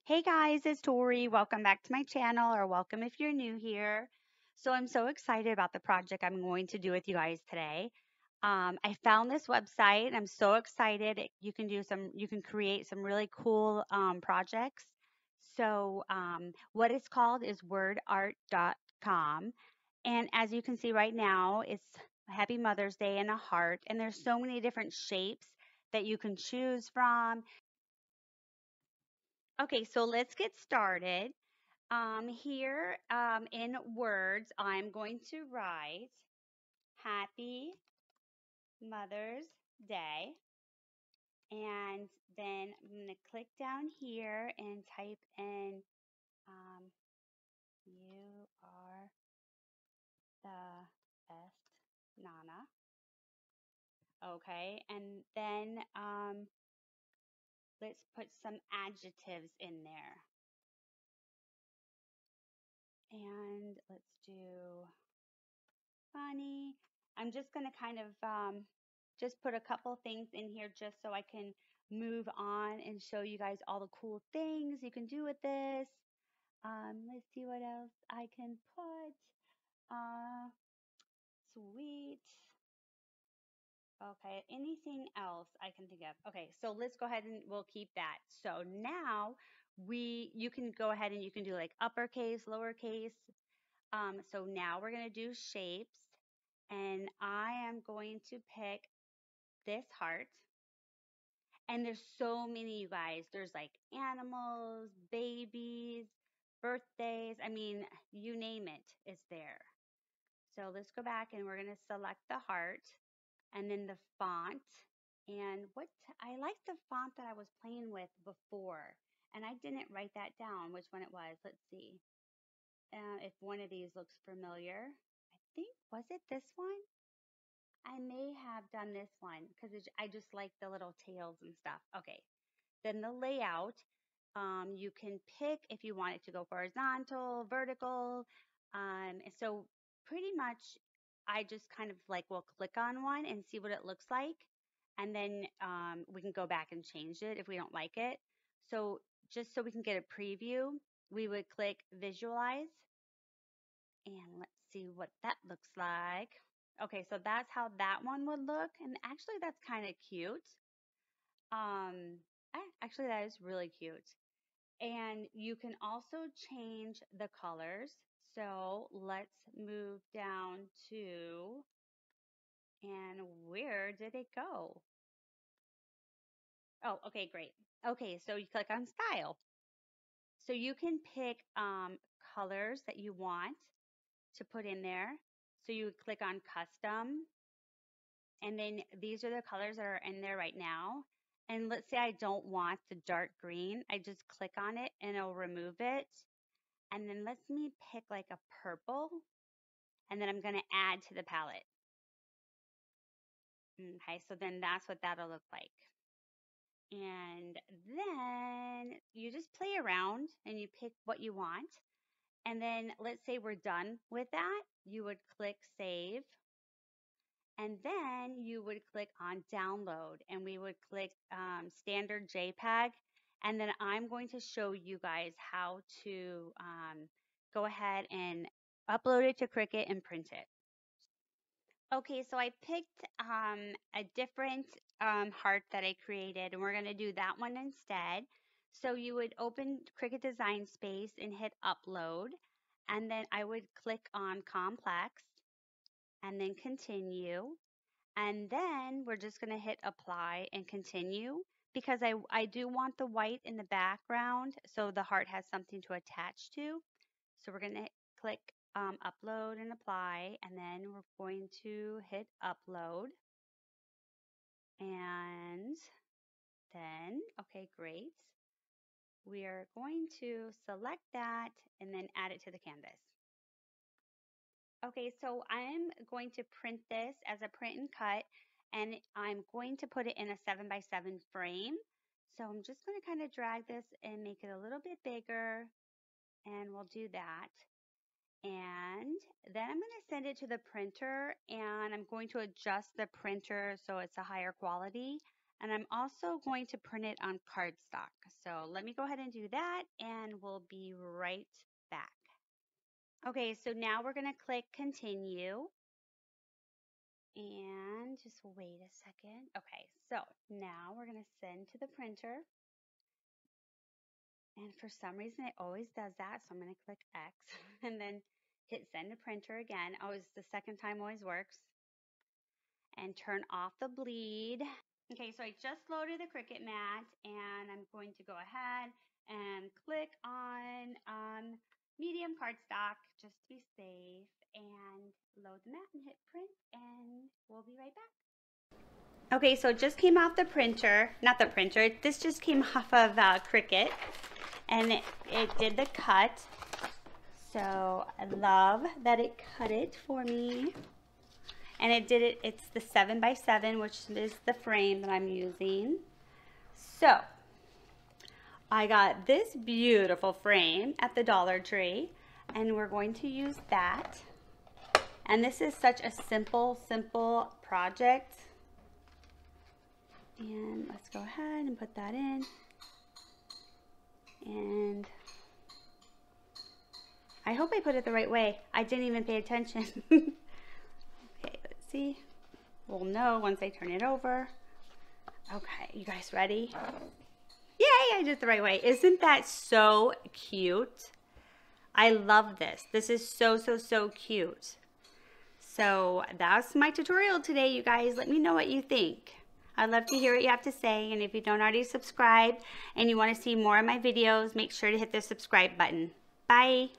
Hey guys, it's Tori. Welcome back to my channel, or welcome if you're new here. So I'm so excited about the project I'm going to do with you guys today. I found this website. I'm so excited. You can create some really cool projects. What it's called is WordArt.com. And as you can see right now, it's Happy Mother's Day and a heart. And there's so many different shapes that you can choose from. Okay, so let's get started. Here in words, I'm going to write Happy Mother's Day. And then I'm going to click down here and type in um, You are the best Nana. Okay, and then let's put some adjectives in there. And let's do funny. I'm just going to kind of just put a couple things in here just so I can move on and show you guys all the cool things you can do with this. Let's see what else I can put. Sweet. Okay, anything else I can think of? Okay, so let's go ahead and we'll keep that. So now you can go ahead and you can do like uppercase, lowercase. So now we're going to do shapes. And I am going to pick this heart. And there's so many, you guys. There's like animals, babies, birthdays. I mean, you name it, it's there. So let's go back and we're going to select the heart and then the font. And I like the font that I was playing with before. And I didn't write that down, which one it was. Let's see if one of these looks familiar. I think, was it this one? I may have done this one because I just like the little tails and stuff. Okay, then the layout, you can pick if you want it to go horizontal, vertical. So pretty much I just kind of like will click on one and see what it looks like. And then we can go back and change it if we don't like it. So just so we can get a preview, we would click visualize and let's see what that looks like. Okay, so that's how that one would look. And actually, that's kind of cute. Actually, that is really cute. And you can also change the colors. So let's move down to, and where did it go? Oh, okay, great. Okay, so you click on style. So you can pick colors that you want to put in there. So you would click on custom, and then these are the colors that are in there right now. And let's say I don't want the dark green. I just click on it and it'll remove it. And then let me pick like a purple. And then I'm going to add to the palette. Okay, so then that's what that'll look like. And then you just play around and you pick what you want. And then let's say we're done with that. You would click save. And then you would click on download and we would click standard JPEG. And then I'm going to show you guys how to go ahead and upload it to Cricut and print it. Okay, so I picked a different heart that I created and we're going to do that one instead. So you would open Cricut Design Space and hit upload. And then I would click on complex and then continue. And then we're just going to hit apply and continue because I do want the white in the background so the heart has something to attach to. So we're going to click upload and apply, and then we're going to hit upload. And then, okay, great. We are going to select that and then add it to the canvas. Okay, so I'm going to print this as a print and cut, and I'm going to put it in a 7x7 frame. So I'm just going to kind of drag this and make it a little bit bigger, and we'll do that. And then I'm going to send it to the printer, and I'm going to adjust the printer so it's a higher quality. And I'm also going to print it on cardstock. So let me go ahead and do that and we'll be right back. Okay, so now we're going to click continue. And just wait a second. Okay, so now we're going to send to the printer. And for some reason, it always does that. So I'm going to click X and then hit send to printer again. Always the second time always works. And turn off the bleed. Okay, so I just loaded the Cricut mat and I'm going to go ahead and click on medium cardstock just to be safe and load the mat and hit print and we'll be right back. Okay, so it just came off the printer, not the printer, this just came off of Cricut and it did the cut. So I love that it cut it for me. And it did it, it's the 7x7, which is the frame that I'm using. So I got this beautiful frame at the Dollar Tree and we're going to use that. And this is such a simple project. And let's go ahead and put that in. And I hope I put it the right way. I didn't even pay attention. Okay, let's see. We'll know once I turn it over. Okay, you guys ready? Yay, I did it the right way. Isn't that so cute? I love this. This is so cute. So that's my tutorial today, you guys. Let me know what you think. I'd love to hear what you have to say. And if you don't already subscribe and you want to see more of my videos, make sure to hit the subscribe button. Bye.